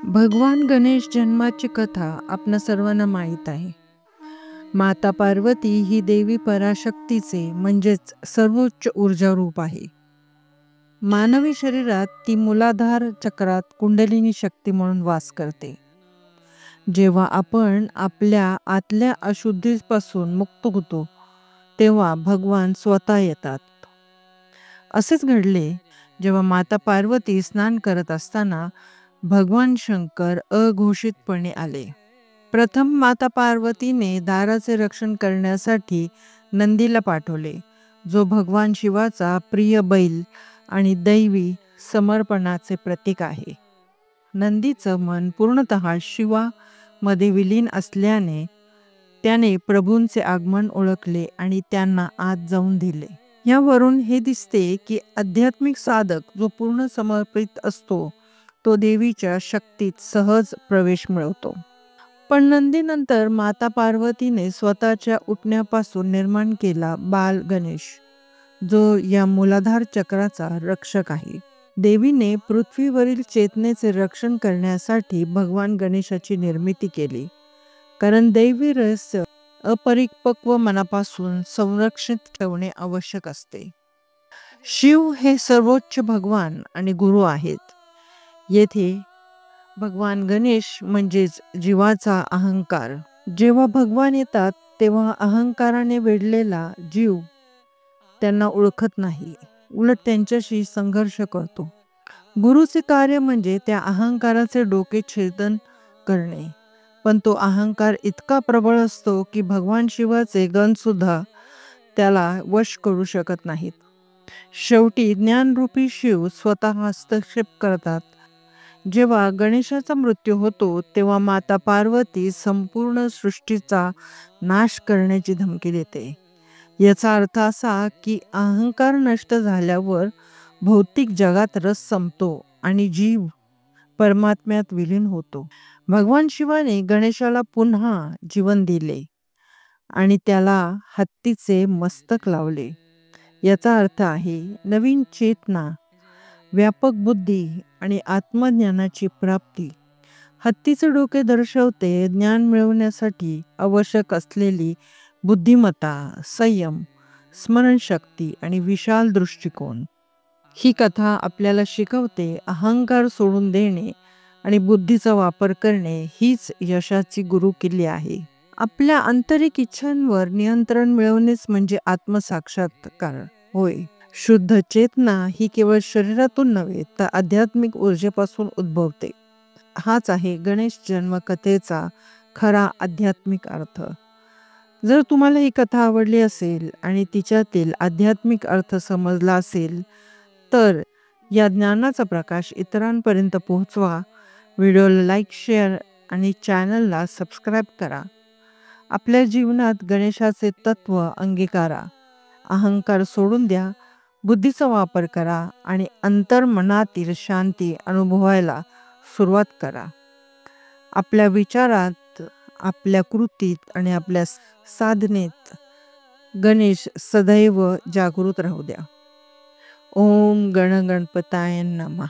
भगवान गणेश जन्माची कथा आपणा सर्वांना माहीत आहे. माता पार्वती ही देवी पराशक्तीचे म्हणजेच सर्वोच्च ऊर्जा रूप आहे. मानवी शरीरात ती मूलाधार चक्रात कुंडलिनी शक्ती म्हणून वास करते. जेव्हा आपण आपल्या आतल्या अशुद्धीपासून मुक्त होतो तेव्हा भगवान स्वतः येतात. असेच घडले जेव्हा माता पार्वती स्नान करत असताना भगवान शंकर अघोषितपणे आले. प्रथम माता पार्वतीने दाराचे रक्षण करण्यासाठी नंदीला पाठवले, जो भगवान शिवाचा प्रिय बैल आणि दैवी समर्पणाचे प्रतीक आहे. नंदीचं मन पूर्णतः शिवामध्ये विलीन असल्याने त्याने प्रभूंचे आगमन ओळखले आणि त्यांना आत जाऊन दिले. यावरून हे दिसते की आध्यात्मिक साधक जो पूर्ण समर्पित असतो तो देवीच्या शक्तीत सहज प्रवेश मिळवतो. पण नंदीनंतर माता पार्वतीने स्वतःच्या उठण्यापासून निर्माण केला बाल गणेश, जो या मूलाधार चक्राचा रक्षक आहे. देवीने पृथ्वीवरील चेतनेचे रक्षण करण्यासाठी भगवान गणेशाची निर्मिती केली, कारण दैवी रहस्य अपरिपक्व मनापासून संरक्षित ठेवणे आवश्यक असते. शिव हे सर्वोच्च भगवान आणि गुरु आहेत. येथे भगवान गणेश म्हणजेच जीवाचा अहंकार. जेव्हा भगवान येतात तेव्हा अहंकाराने वेढलेला जीव त्यांना ओळखत नाही, उलट त्यांच्याशी संघर्ष करतो. गुरुचे कार्य म्हणजे त्या अहंकाराचे डोके छेदन करणे, पण तो अहंकार इतका प्रबळ असतो की भगवान शिवाचे गण सुद्धा त्याला वश करू शकत नाहीत. शेवटी ज्ञानरूपी शिव स्वतः हस्तक्षेप करतात. जेव्हा गणेशाचा मृत्यू होतो तेव्हा माता पार्वती संपूर्ण सृष्टीचा नाश करण्याची धमकी देते. याचा अर्थ असा की अहंकार नष्ट झाल्यावर भौतिक जगात रस संपतो आणि जीव परमात्म्यात विलीन होतो. भगवान शिवाने गणेशाला पुन्हा जीवन दिले आणि त्याला हत्तीचे मस्तक लावले. याचा अर्थ आहे नवीन चेतना, व्यापक बुद्धी आणि आत्मज्ञानाची प्राप्ती. हत्तीचे डोके दर्शवते ज्ञान मिळवण्यासाठी आवश्यक असलेली बुद्धिमत्ता, संयम, स्मरणशक्ती आणि विशाल दृष्टिकोन. ही कथा आपल्याला शिकवते अहंकार सोडून देणे आणि बुद्धीचा वापर करणे हीच यशाची गुरुकिल्ली आहे. आपल्या आंतरिक इच्छांवर नियंत्रण मिळवणेच म्हणजे आत्मसाक्षात्कार होय. शुद्ध चेतना ही केवळ शरीरातून नव्हे तर आध्यात्मिक ऊर्जेपासून उद्भवते. हाच आहे गणेश जन्मकथेचा खरा आध्यात्मिक अर्थ. जर तुम्हाला ही कथा आवडली असेल आणि तिच्यातील आध्यात्मिक अर्थ समजला असेल तर या ज्ञानाचा प्रकाश इतरांपर्यंत पोहोचवा. व्हिडिओला लाईक, शेअर आणि चॅनलला सबस्क्राईब करा. आपल्या जीवनात गणेशाचे तत्व अंगीकारा. अहंकार सोडून द्या, बुद्धीचा वापर करा आणि अंतर्मनातील शांती अनुभवायला सुरुवात करा. आपल्या विचारात, आपल्या कृतीत आणि आपल्या साधनेत गणेश सदैव जागृत राहू द्या. ओम गणगणपताय नमः.